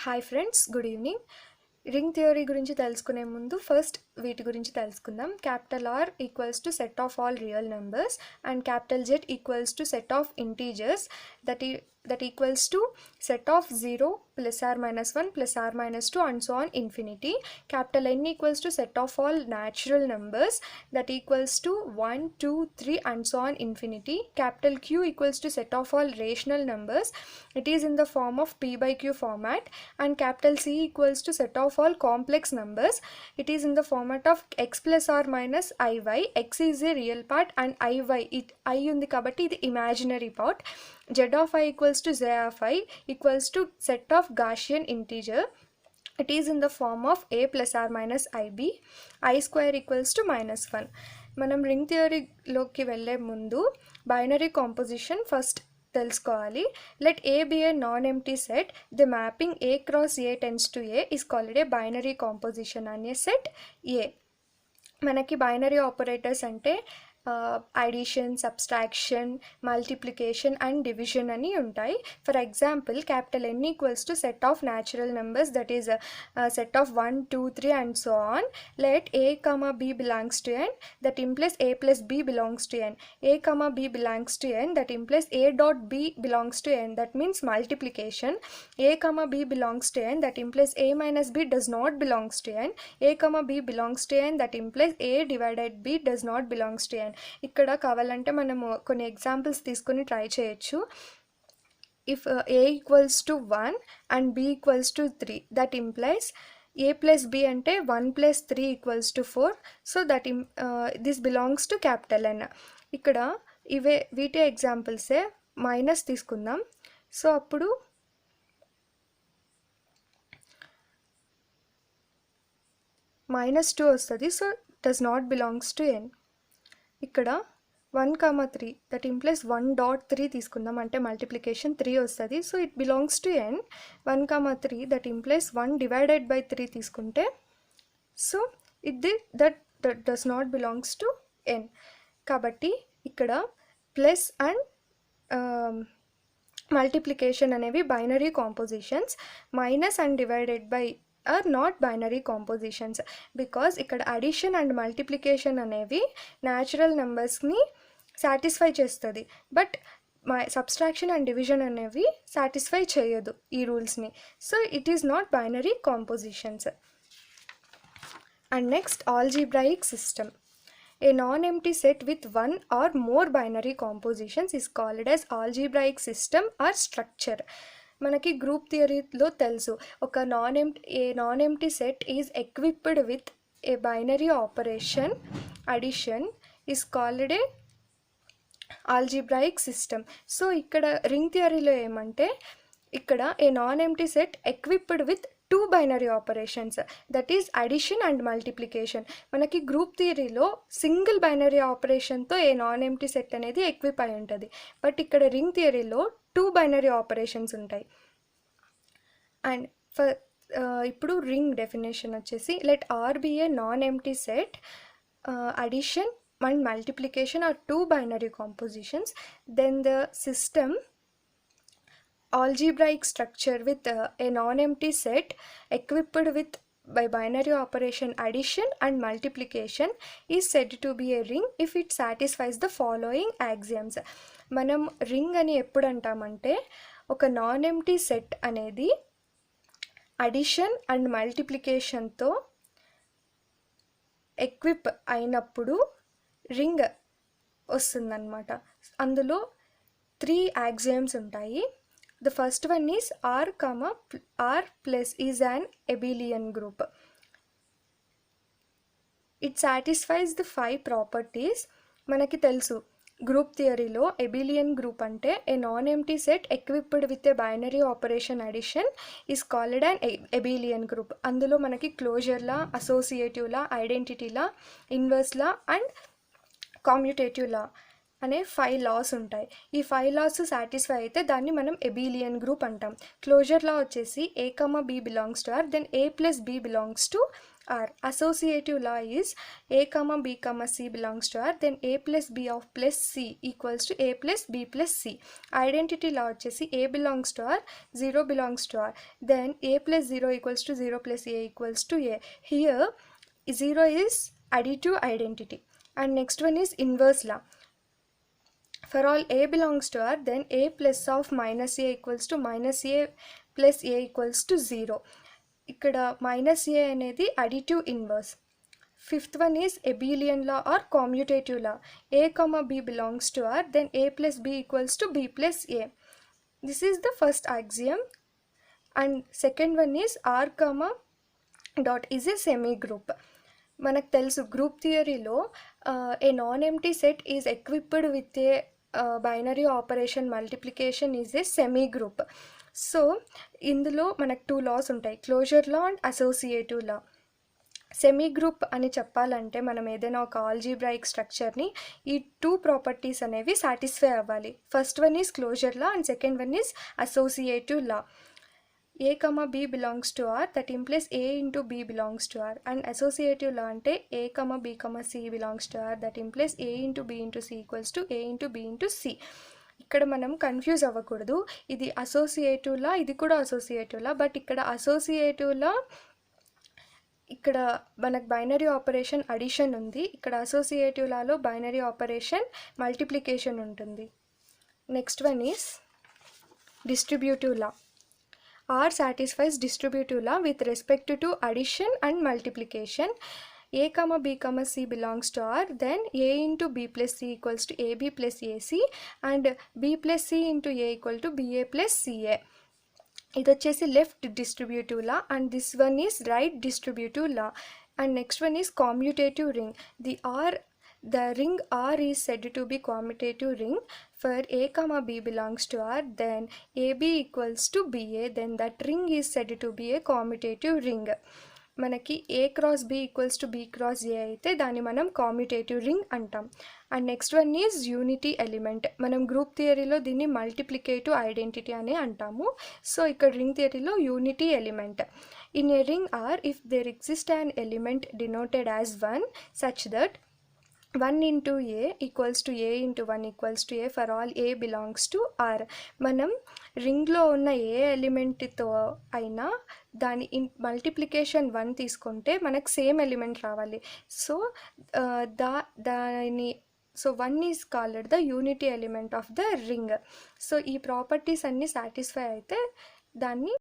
Hi friends, good evening. Ring theory గురించి తెలుసుకునే ముందు ఫస్ట్ వీటి గురించి తెలుసుకుందాం. Capital R equals to set of all real numbers and capital Z equals to set of integers that equals to set of 0 plus or minus 1 plus or minus 2 and so on infinity. Capital N equals to set of all natural numbers that equals to 1, 2, 3 and so on infinity. Capital Q equals to set of all rational numbers. It is in the form of P by Q format. And capital C equals to set of all complex numbers. It is in the format of x plus or minus iy. X is a real part and iy, I undi kabatti idi imaginary part. Z of I equals to Z of I equals to set of Gaussian integer. It is in the form of a plus or minus ib. I square equals to minus 1. మనం ring థియరీలోకి వెళ్ళే ముందు binary composition first తెలుసుకోవాలి. Let A be a non empty set. The mapping A cross A tends to A is called a binary composition అనే set A. మనకి binary operators అంటే addition, subtraction, multiplication and division అని ఉంటాయి. For example capital N equals to set of natural numbers that is set of 1, 2, 3 and so on. Let A comma B belongs to n that implies a plus b belongs to n. a comma b belongs to n that implies a dot b belongs to n, that means multiplication. a comma b belongs to n that implies a minus b does not belongs to n. a comma b belongs to n that implies a divided b does not belongs to n. ఇక్కడ కావాలంటే మనము కొన్ని examples తీసుకొని try చేయొచ్చు. If a equals to 1 and b equals to 3 that implies a plus b అంటే 1 plus 3 equals to 4. So that this belongs to capital N. ఇక్కడ వీటి ఎగ్జాంపుల్సే. Minus తీసుకుందాం. సో అప్పుడు -2 వస్తుంది. So does not belongs to n. ఇక్కడ 1, 3 that implies 1.3 తీసుకుందాం అంటే multiplication 3 వస్తుంది. So it belongs to n. 1, 3 that implies 1 divided by 3 తీసుకుంటే so that does not belongs to n. కాబట్టి ఇక్కడ ప్లస్ అండ్ మల్టిప్లికేషన్ అనేవి binary compositions. Minus and divided by are not binary compositions because ఇక్కడ addition and multiplication అనేవి natural నెంబర్స్ని satisfy చేస్తుంది. But subtraction and division అనేవి satisfy చేయదు ఈ రూల్స్ని. So it is not binary compositions. And next algebraic system. A non-empty set with one or more binary compositions is called as algebraic system or structure. మనకి group థియరీలో తెలుసు, ఒక non empty set is equipped with a binary operation addition is called a algebraic system. So ఇక్కడ ring థియరీలో ఏమంటే ఇక్కడ a non empty set equipped with 2 binary operations that is addition and multiplication. మనకి group థియరీలో single binary ఆపరేషన్తో a non empty set అనేది equip అయి ఉంటుంది. బట్ ఇక్కడ రింగ్ థియరీలో 2 బైనరీ ఆపరేషన్స్ ఉంటాయి. అండ్ ఇప్పుడు రింగ్ డెఫినేషన్ వచ్చేసి let R be a non empty set. Addition and multiplication are 2 binary compositions. Then the system algebraic structure with a non-empty set equipped with by binary operation addition and multiplication is said to be a ring if it satisfies the following axioms. మనం ring అని ఎప్పుడు అంటామంటే ఒక non empty set అనేది addition and మల్టిప్లికేషన్తో equip అయినప్పుడు ring వస్తుందన్నమాట. అందులో 3 axioms ఉంటాయి. The first one is R, R plus is an abelian group. It satisfies the 5 properties. మనకి తెలుసు గ్రూప్ థియరీలో abelian గ్రూప్ అంటే a non empty set equipped with a binary operation addition is called an abelian group. అందులో మనకి closure law, associative law, identity law, inverse law and commutative law అనే 5 loss ఉంటాయి. ఈ 5 loss satisfy అయితే దాన్ని మనం ఎబిలియన్ group అంటాం. క్లోజర్ లా వచ్చేసి a, b belongs to r, then a plus b belongs to R. Associative law is A comma B comma C belongs to R, then A plus B of plus C equals to A plus B plus C. Identity law వచ్చేసి A belongs to R, 0 belongs to R, then A plus 0 equals to 0 plus A equals to A. Here 0 is additive identity. And next one is inverse law. For all A belongs to R, then A plus of minus A equals to minus A plus A equals to 0. ఇక్కడ minus a అనేది additive inverse. Fifth one is abelian law or commutative law. A comma b belongs to R, then a plus b equals to b plus a. This is the first axiom. And second one is R comma dot is a semi group. మనకు తెలుసు group థియరీలో a non empty set is equipped with a binary operation multiplication is a semi group. So ఇందులో మనకు 2 laws ఉంటాయి, closure law and associative law. Semi group అని చెప్పాలంటే మనం ఏదైనా ఒక ఆల్జీబ్రాయిక్ స్ట్రక్చర్ని ఈ 2 ప్రాపర్టీస్ అనేవి సాటిస్ఫై అవ్వాలి. First one is closure law and second one is associative law. A comma B belongs to R, that implies A into B belongs to R. And associative law అంటే A comma B comma C belongs to R, that implies A into B into C equals to A into B into C. ఇక్కడ మనం confuse అవ్వకూడదు, ఇది associative లా, ఇది కూడా associative law. But ఇక్కడ associative లా ఇక్కడ మనకు బైనరీ ఆపరేషన్ అడిషన్ ఉంది, ఇక్కడ అసోసియేటివ్ లాలో బైనరీ ఆపరేషన్ మల్టిప్లికేషన్ ఉంటుంది. Next one is distributive law. R satisfies distributive law with respect to addition and multiplication. A comma B comma C belongs to R, then A into B plus C equals to AB plus AC and B plus C into A equal to BA plus CA. ఇది వచ్చేసి left distributive law and this one is right distributive law. And next one is commutative ring. The ring R is said to be commutative ring for A comma B belongs to R, then AB equals to BA, then that ring is said to be a commutative ring. మనకి A cross B equals to B cross A అయితే దాన్ని మనం commutative ring అంటాం. And next one is unity element. మనం group థియరీలో దీన్ని multiplicative identity అని అంటాము. సో ఇక్కడ రింగ్ థియరీలో unity element. In a ring R, if there exists an element denoted as 1 such that 1 into A equals to A into 1 equals to A for all A belongs to R. మనం రింగ్లో ఉన్న ఏ ఎలిమెంట్తో అయినా దాని multiplication 1 తీసుకుంటే మనకు same element రావాలి. So దాని so 1 is called the unity element of the ring. So ఈ ప్రాపర్టీస్ అన్నీ సాటిస్ఫై అయితే దాన్ని